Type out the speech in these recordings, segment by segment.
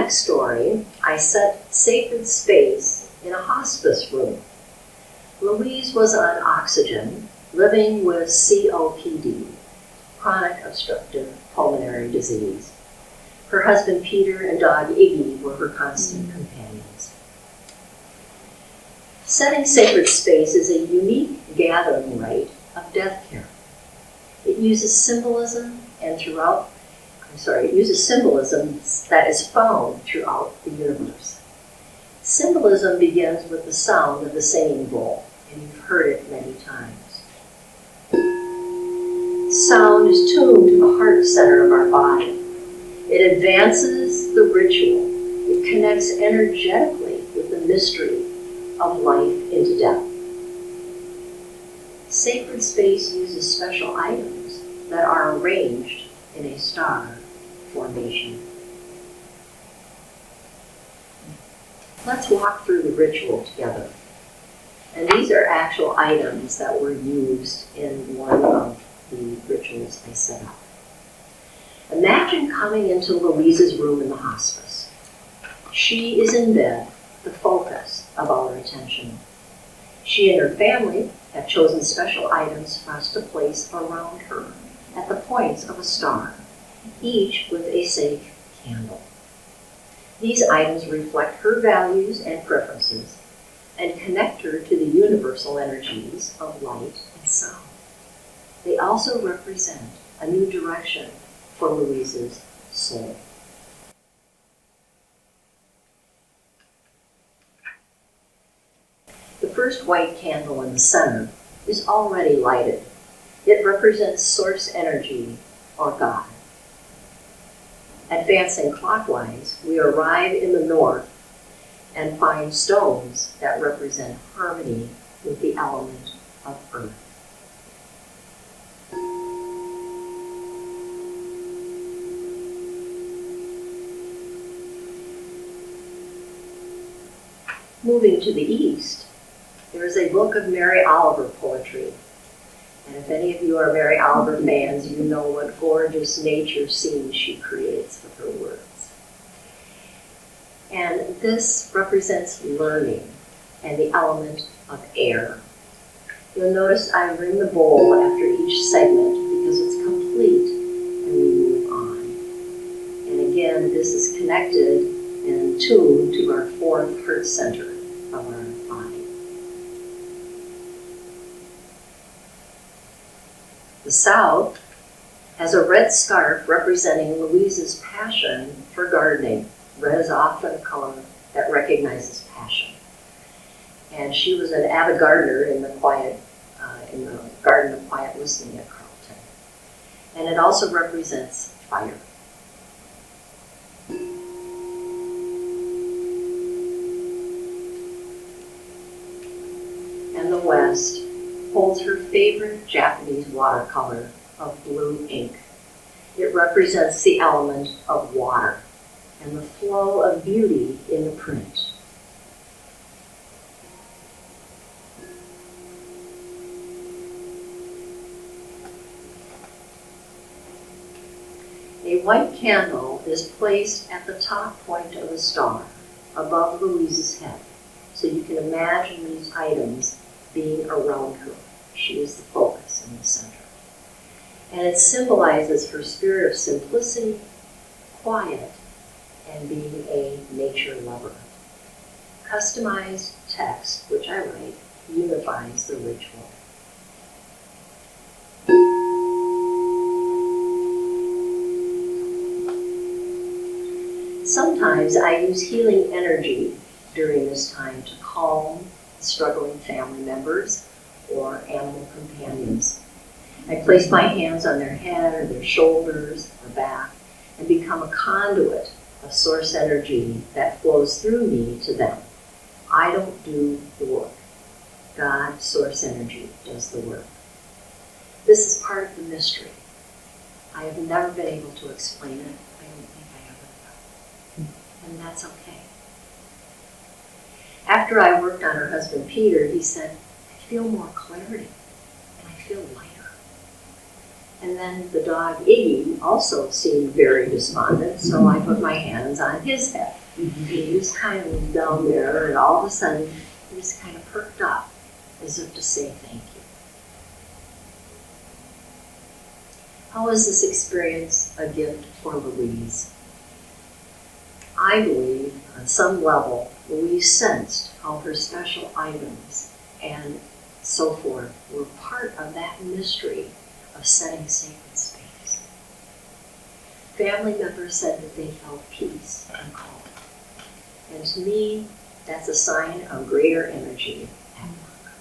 next story, I set sacred space in a hospice room. Louise was on oxygen, living with COPD, chronic obstructive pulmonary disease. Her husband Peter and dog Iggy were her constant companions. Setting sacred space is a unique gathering rite of death care. It uses symbolism that is found throughout the universe. Symbolism begins with the sound of the singing bowl, and you've heard it many times. Sound is tuned to the heart center of our body. It advances the ritual. It connects energetically with the mystery of life into death. Sacred space uses special items that are arranged in a star formation. Let's walk through the ritual together. And these are actual items that were used in one of the rituals I set up. Imagine coming into Louise's room in the hospice. She is in bed, the focus of our attention. She and her family have chosen special items for us to place around her at the points of a star, each with a safe candle. These items reflect her values and preferences and connect her to the universal energies of light and sound. They also represent a new direction for Louise's soul. The first white candle in the center is already lighted. It represents source energy or God. Advancing clockwise, we arrive in the north and find stones that represent harmony with the element of earth. Moving to the east, there is a book of Mary Oliver poetry. And if any of you are Mary Oliver fans, you know what gorgeous nature scenes she creates with her words. And this represents learning and the element of air. You'll notice I ring the bowl after each segment because it's complete and we move on. And again, this is connected and tuned to our fourth heart center of our body. The south has a red scarf representing Louise's passion for gardening. Red is often a color that recognizes passion. And she was an avid gardener in the Garden of Quiet Listening at Carleton. And it also represents fire. And the west holds her favorite Japanese watercolor of blue ink. It represents the element of water and the flow of beauty in the print. A white candle is placed at the top point of a star above Louise's head, so you can imagine these items being around her. She is the focus in the center. And it symbolizes her spirit of simplicity, quiet, and being a nature lover. Customized text, which I write, unifies the ritual. Sometimes I use healing energy during this time to calm struggling family members or animal companions. I place my hands on their head or their shoulders or back and become a conduit of source energy that flows through me to them. I don't do the work. God, source energy, does the work. This is part of the mystery. I have never been able to explain it. I don't think I ever will. And that's okay. After I worked on her husband Peter, he said, I feel more clarity and I feel lighter. And then the dog Iggy also seemed very despondent, so I put my hands on his head. And he was kind of down there, and all of a sudden, he just kind of perked up, as if to say thank you. How was this experience a gift for Louise? I believe, on some level, Louise sensed how her special items and so forth were part of that mystery of setting sacred space. Family members said that they felt peace and calm. And to me, that's a sign of greater energy at work.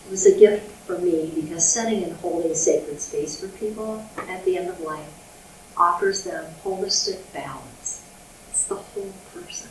It was a gift for me because setting and holding sacred space for people at the end of life offers them holistic balance. It's the whole person.